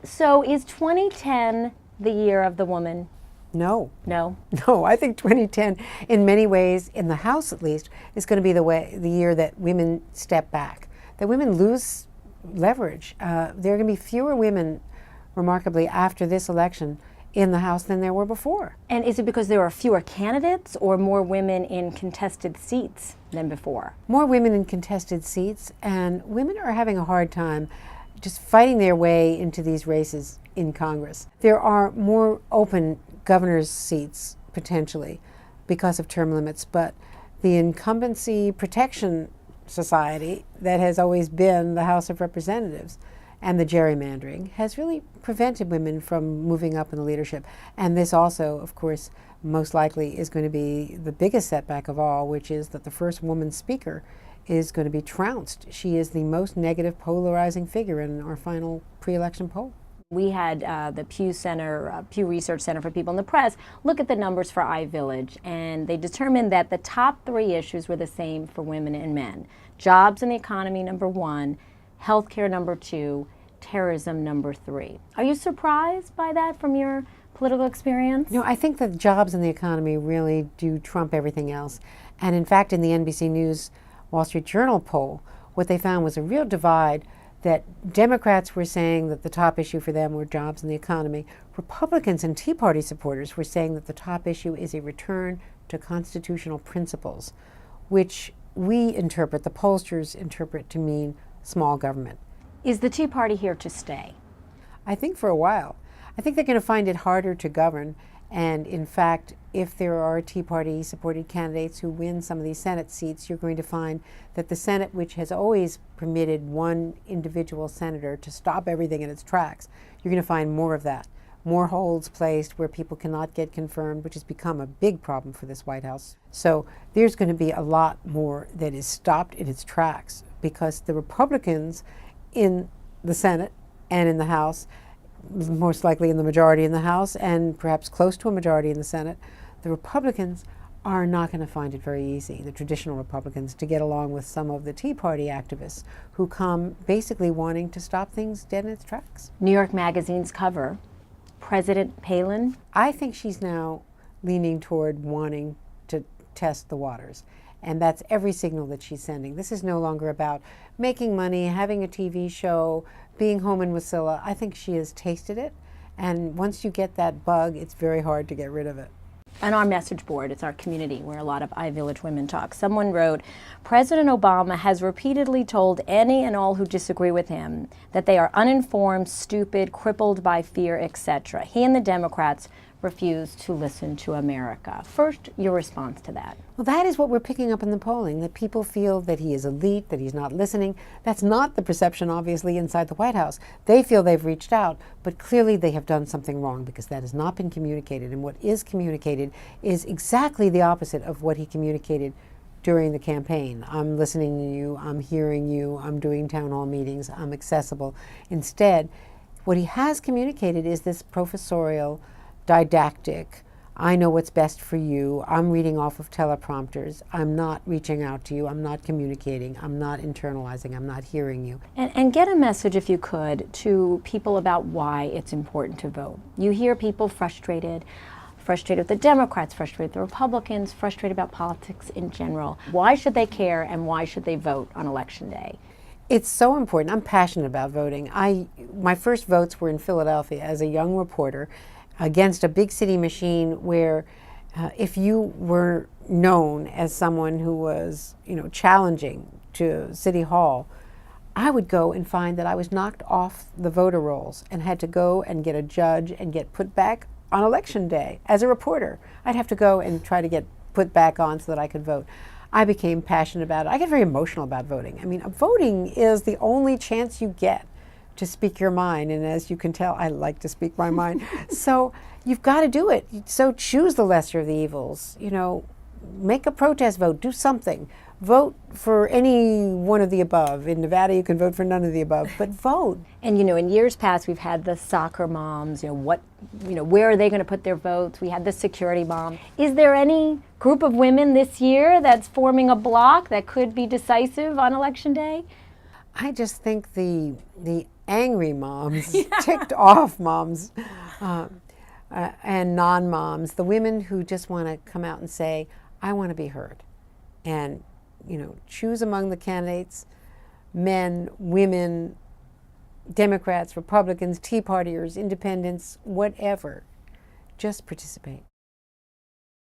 So is 2010 the year of the woman? No. No? No, I think 2010, in many ways, in the House at least, is going to be the year that women step back, that women lose leverage. There are going to be fewer women, remarkably, after this election in the House than there were before. And is it because there are fewer candidates or more women in contested seats than before? More women in contested seats, and women are having a hard time just fighting their way into these races in Congress. There are more open governor's seats, potentially, because of term limits, but the incumbency protection society that has always been the House of Representatives and the gerrymandering has really prevented women from moving up in the leadership. And this also, of course, most likely is going to be the biggest setback of all, which is that the first woman speaker is going to be trounced. She is the most negative, polarizing figure in our final pre-election poll. We had the Pew Research Center for People in the Press look at the numbers for iVillage, and they determined that the top 3 issues were the same for women and men. Jobs and the economy, number 1, healthcare, number 2, terrorism, number 3. Are you surprised by that from your political experience? No, I think that jobs and the economy really do trump everything else. And in fact, in the NBC News Wall Street Journal poll, what they found was a real divide, that Democrats were saying that the top issue for them were jobs and the economy. Republicans and Tea Party supporters were saying that the top issue is a return to constitutional principles, which we interpret, the pollsters interpret, to mean small government. Is the Tea Party here to stay? I think for a while. I think they're going to find it harder to govern. And in fact, if there are Tea Party supported candidates who win some of these Senate seats, you're going to find that the Senate, which has always permitted one individual senator to stop everything in its tracks, you're going to find more of that. More holds placed where people cannot get confirmed, which has become a big problem for this White House. So there's going to be a lot more that is stopped in its tracks because the Republicans in the Senate and in the House, most likely in the majority in the House and perhaps close to a majority in the Senate, the Republicans are not going to find it very easy, the traditional Republicans, to get along with some of the Tea Party activists who come basically wanting to stop things dead in its tracks. New York Magazine's cover, President Palin? I think she's now leaning toward wanting to test the waters. And that's every signal that she's sending. This is no longer about making money, having a TV show, being home in Wasilla. I think she has tasted it. And once you get that bug, it's very hard to get rid of it. On our message board, it's our community where a lot of iVillage women talk. Someone wrote, President Obama has repeatedly told any and all who disagree with him that they are uninformed, stupid, crippled by fear, etc. He and the Democrats refuse to listen to America. First, your response to that. Well, that is what we're picking up in the polling, that people feel that he is elite, that he's not listening. That's not the perception, obviously, inside the White House. They feel they've reached out, but clearly they have done something wrong because that has not been communicated. And what is communicated is exactly the opposite of what he communicated during the campaign. I'm listening to you, I'm hearing you, I'm doing town hall meetings, I'm accessible. Instead, what he has communicated is this professorial, didactic, I know what's best for you, I'm reading off of teleprompters, I'm not reaching out to you, I'm not communicating, I'm not internalizing, I'm not hearing you. And get a message, if you could, to people about why it's important to vote. You hear people frustrated with the Democrats, frustrated with the Republicans, frustrated about politics in general. Why should they care and why should they vote on Election Day? It's so important. I'm passionate about voting. My first votes were in Philadelphia as a young reporter against a big city machine where if you were known as someone who was, challenging to City Hall, I would go and find that I was knocked off the voter rolls and had to go and get a judge and get put back on Election Day as a reporter. I'd have to go and try to get put back on so that I could vote. I became passionate about it. I get very emotional about voting. I mean, voting is the only chance you get to speak your mind, and as you can tell, I like to speak my mind. So you've got to do it. So choose the lesser of the evils. Make a protest vote, do something. Vote for any one of the above. In Nevada, you can vote for none of the above, but vote. And in years past, we've had the soccer moms, where are they going to put their votes? We had the security mom. Is there any group of women this year that's forming a bloc that could be decisive on Election Day? I just think the angry moms, ticked off moms, and non-moms, the women who just want to come out and say, I want to be heard, and choose among the candidates, men, women, Democrats, Republicans, Tea Partiers, Independents, whatever. Just participate.